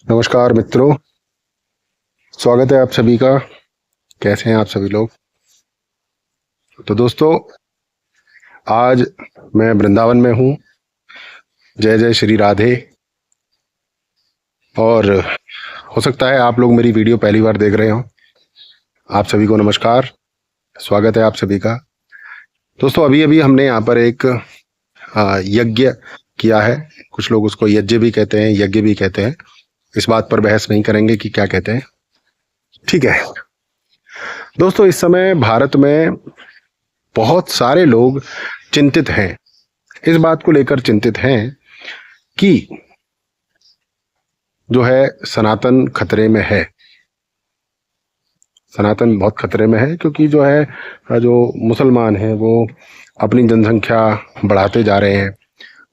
नमस्कार मित्रों, स्वागत है आप सभी का। कैसे हैं आप सभी लोग? तो दोस्तों, आज मैं वृंदावन में हूँ। जय जय श्री राधे। और हो सकता है आप लोग मेरी वीडियो पहली बार देख रहे हो। आप सभी को नमस्कार, स्वागत है आप सभी का। दोस्तों, अभी अभी हमने यहाँ पर एक यज्ञ किया है। कुछ लोग उसको यज्ञ भी कहते हैं, यज्ञ भी कहते हैं। इस बात पर बहस नहीं करेंगे कि क्या कहते हैं, ठीक है। दोस्तों, इस समय भारत में बहुत सारे लोग चिंतित हैं, इस बात को लेकर चिंतित हैं कि जो है सनातन खतरे में है। सनातन बहुत खतरे में है क्योंकि जो है जो मुसलमान हैं वो अपनी जनसंख्या बढ़ाते जा रहे हैं।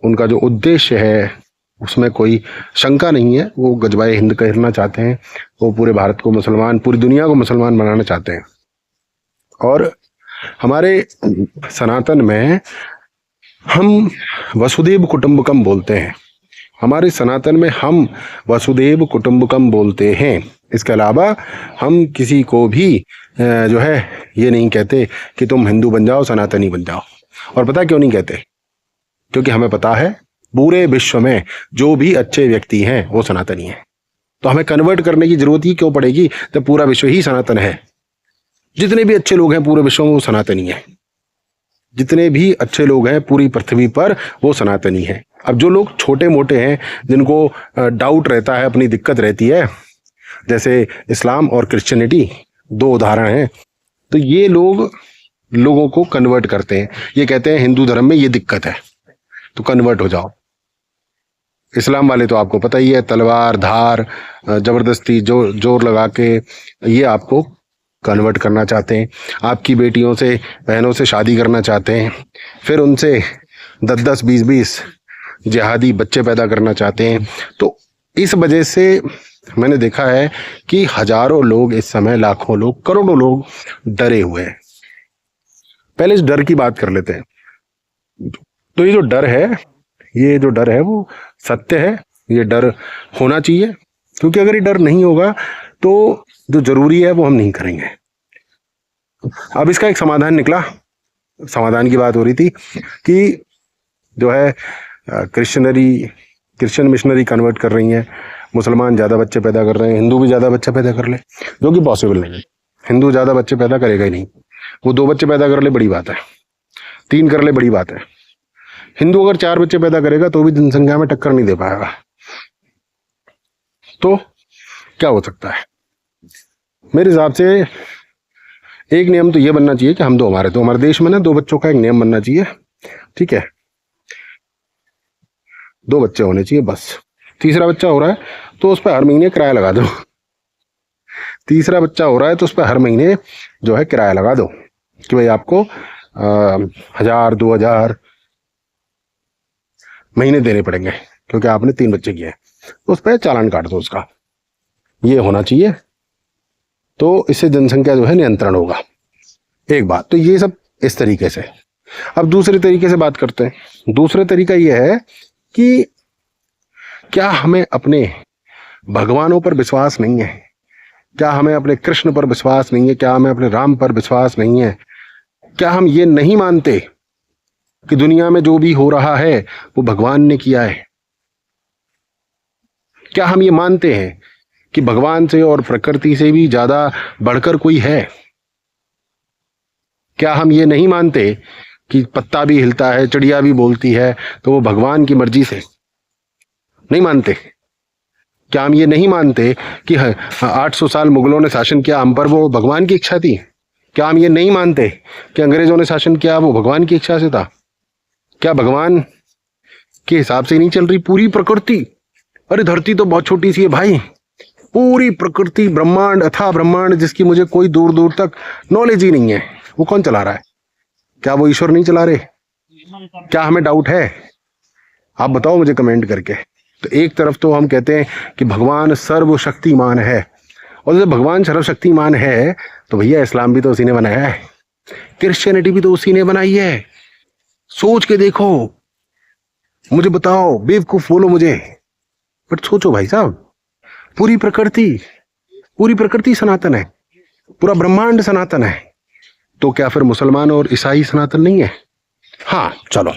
उनका जो उद्देश्य है उसमें कोई शंका नहीं है। वो गजबाए हिंद कहना चाहते हैं। वो पूरे भारत को मुसलमान, पूरी दुनिया को मुसलमान बनाना चाहते हैं। और हमारे सनातन में हम वसुदेव कुटुंबकम बोलते हैं। हमारे सनातन में हम वसुदेव कुटुंबकम बोलते हैं। इसके अलावा हम किसी को भी जो है ये नहीं कहते कि तुम हिंदू बन जाओ, सनातनी बन जाओ। और पता क्यों नहीं कहते? क्योंकि हमें पता है पूरे विश्व में जो भी अच्छे व्यक्ति हैं वो सनातनी हैं। तो हमें कन्वर्ट करने की जरूरत ही क्यों पड़ेगी जब पूरा विश्व ही सनातन है। जितने भी अच्छे लोग हैं पूरे विश्व में वो सनातनी है। जितने भी अच्छे लोग हैं पूरी पृथ्वी पर वो सनातनी है। अब जो लोग छोटे मोटे हैं, जिनको डाउट रहता है, अपनी दिक्कत रहती है, जैसे इस्लाम और क्रिश्चियनिटी दो उदाहरण हैं, तो ये लोगों को कन्वर्ट करते हैं। ये कहते हैं हिंदू धर्म में ये दिक्कत है तो कन्वर्ट हो जाओ। इस्लाम वाले तो आपको पता ही है, तलवार धार जबरदस्ती जोर लगा के ये आपको कन्वर्ट करना चाहते हैं। आपकी बेटियों से, बहनों से शादी करना चाहते हैं, फिर उनसे 10-10, 20-20 जिहादी बच्चे पैदा करना चाहते हैं। तो इस वजह से मैंने देखा है कि हजारों लोग इस समय, लाखों लोग, करोड़ों लोग डरे हुए हैं। पहले इस डर की बात कर लेते हैं। तो ये जो डर है वो सत्य है। ये डर होना चाहिए, क्योंकि अगर ये डर नहीं होगा तो जो जरूरी है वो हम नहीं करेंगे। अब इसका एक समाधान निकला। समाधान की बात हो रही थी कि जो है क्रिश्चियन मिशनरी कन्वर्ट कर रही हैं, मुसलमान ज़्यादा बच्चे पैदा कर रहे हैं, हिंदू भी ज़्यादा बच्चे पैदा कर ले, जो कि पॉसिबल नहीं है। हिंदू ज़्यादा बच्चे पैदा करेगा ही नहीं। वो 2 बच्चे पैदा कर ले बड़ी बात है, 3 कर ले बड़ी बात है। हिंदू अगर 4 बच्चे पैदा करेगा तो भी जनसंख्या में टक्कर नहीं दे पाएगा। तो क्या हो सकता है? मेरे हिसाब से एक नियम तो ये बनना चाहिए कि हम हमारे देश में ना 2 बच्चों का एक नियम बनना चाहिए, ठीक है। 2 बच्चे होने चाहिए बस। तीसरा बच्चा हो रहा है तो उस पर हर महीने किराया लगा दो। तीसरा बच्चा हो रहा है तो उस पर हर महीने जो है किराया लगा दो कि भाई आपको 1000-2000 महीने देने पड़ेंगे क्योंकि आपने 3 बच्चे किए। तो उस पर चालान काट दो उसका। ये होना चाहिए। तो इससे जनसंख्या जो है नियंत्रण होगा। एक बात तो ये सब इस तरीके से। अब दूसरे तरीके से बात करते हैं। दूसरा तरीका ये है कि क्या हमें अपने भगवानों पर विश्वास नहीं है? क्या हमें अपने कृष्ण पर विश्वास नहीं है? क्या हमें अपने राम पर विश्वास नहीं है? क्या हम ये नहीं मानते कि दुनिया में जो भी हो रहा है वो भगवान ने किया है? क्या हम ये मानते हैं कि भगवान से और प्रकृति से भी ज्यादा बढ़कर कोई है? क्या हम ये नहीं मानते कि पत्ता भी हिलता है, चिड़िया भी बोलती है तो वो भगवान की मर्जी से? नहीं मानते? क्या हम ये नहीं मानते कि 800 साल मुगलों ने शासन किया, हम पर वो भगवान की इच्छा थी? क्या हम ये नहीं मानते कि अंग्रेजों ने शासन किया, वो भगवान की इच्छा से था? क्या भगवान के हिसाब से नहीं चल रही पूरी प्रकृति? अरे धरती तो बहुत छोटी सी है भाई। पूरी प्रकृति, ब्रह्मांड, अथाह ब्रह्मांड, जिसकी मुझे कोई दूर दूर तक नॉलेज ही नहीं है, वो कौन चला रहा है? क्या वो ईश्वर नहीं चला रहे? क्या हमें डाउट है? आप बताओ मुझे कमेंट करके। तो एक तरफ तो हम कहते हैं कि भगवान सर्वशक्तिमान है, और जब भगवान सर्वशक्तिमान है तो भैया इस्लाम भी तो उसी ने बनाया है, क्रिश्चियनिटी भी तो उसी ने बनाई है। सोच के देखो, मुझे बताओ, बेवकूफ बोलो मुझे, बट सोचो भाई साहब। पूरी प्रकृति सनातन है, पूरा ब्रह्मांड सनातन है। तो क्या फिर मुसलमान और ईसाई सनातन नहीं है? हाँ चलो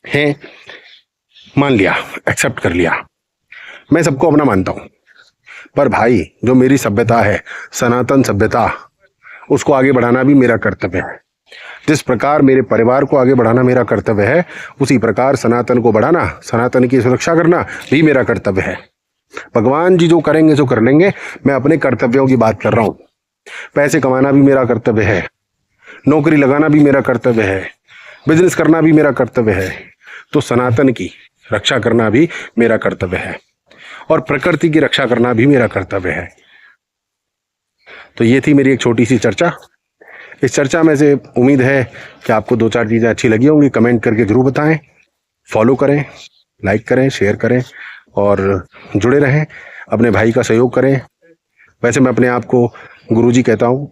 है, मान लिया, एक्सेप्ट कर लिया, मैं सबको अपना मानता हूं। पर भाई जो मेरी सभ्यता है, सनातन सभ्यता, उसको आगे बढ़ाना भी मेरा कर्तव्य है। जिस प्रकार मेरे परिवार को आगे बढ़ाना मेरा कर्तव्य है, उसी प्रकार सनातन को बढ़ाना, सनातन की सुरक्षा करना भी मेरा कर्तव्य है। भगवान जी जो करेंगे सो कर लेंगे, मैं अपने कर्तव्यों की बात कर रहा हूं। पैसे कमाना भी मेरा कर्तव्य है, नौकरी लगाना भी मेरा कर्तव्य है, बिजनेस करना भी मेरा कर्तव्य है। तो सनातन की रक्षा करना भी मेरा कर्तव्य है और प्रकृति की रक्षा करना भी मेरा कर्तव्य है। तो ये थी मेरी एक छोटी सी चर्चा। इस चर्चा में से उम्मीद है कि आपको 2-4 चीज़ें अच्छी लगी होंगी। कमेंट करके जरूर बताएं, फॉलो करें, लाइक करें, शेयर करें और जुड़े रहें, अपने भाई का सहयोग करें। वैसे मैं अपने आप को गुरुजी कहता हूँ,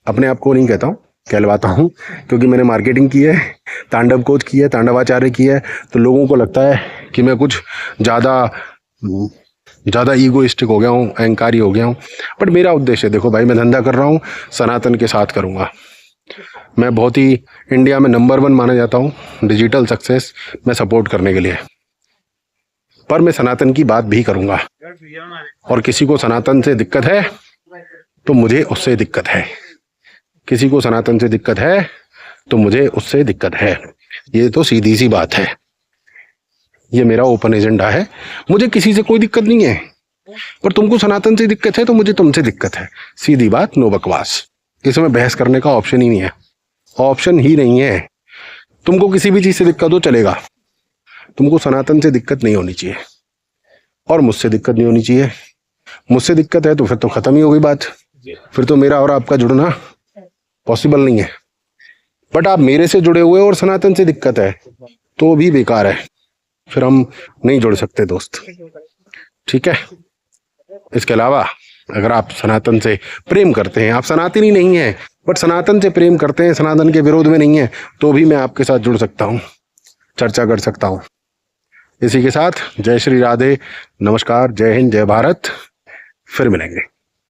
अपने आप को नहीं कहता हूँ, कहलवाता हूँ, क्योंकि मैंने मार्केटिंग की है, तांडव कोच की है, तांडवाचार्य की है। तो लोगों को लगता है कि मैं कुछ ज़्यादा ईगोइस्टिक हो गया हूँ, अहंकारी हो गया हूँ। बट मेरा उद्देश्य देखो भाई, मैं धंधा कर रहा हूँ, सनातन के साथ करूँगा। मैं बहुत ही इंडिया में नंबर 1 माना जाता हूँ डिजिटल सक्सेस में सपोर्ट करने के लिए। पर मैं सनातन की बात भी करूँगा, और किसी को सनातन से दिक्कत है तो मुझे उससे दिक्कत है, किसी को सनातन से दिक्कत है तो मुझे उससे दिक्कत है। ये तो सीधी सी बात है, ये मेरा ओपन एजेंडा है। मुझे किसी से कोई दिक्कत नहीं है, पर तुमको सनातन से दिक्कत है तो मुझे तुमसे दिक्कत है। सीधी बात, नो बकवास। इसमें बहस करने का ऑप्शन ही नहीं है, ऑप्शन ही नहीं है। तुमको किसी भी चीज से दिक्कत हो चलेगा, तुमको सनातन से दिक्कत नहीं होनी चाहिए और मुझसे दिक्कत नहीं होनी चाहिए। मुझसे दिक्कत है तो फिर तो खत्म ही हो गई बात, फिर तो मेरा और आपका जुड़ना पॉसिबल नहीं है। बट आप मेरे से जुड़े हुए और सनातन से दिक्कत है तो भी बेकार है, फिर हम नहीं जुड़ सकते दोस्त, ठीक है। इसके अलावा अगर आप सनातन से प्रेम करते हैं, आप सनातनी नहीं है बट सनातन से प्रेम करते हैं, सनातन के विरोध में नहीं है, तो भी मैं आपके साथ जुड़ सकता हूँ, चर्चा कर सकता हूँ। इसी के साथ जय श्री राधे, नमस्कार, जय हिंद, जय भारत, फिर मिलेंगे।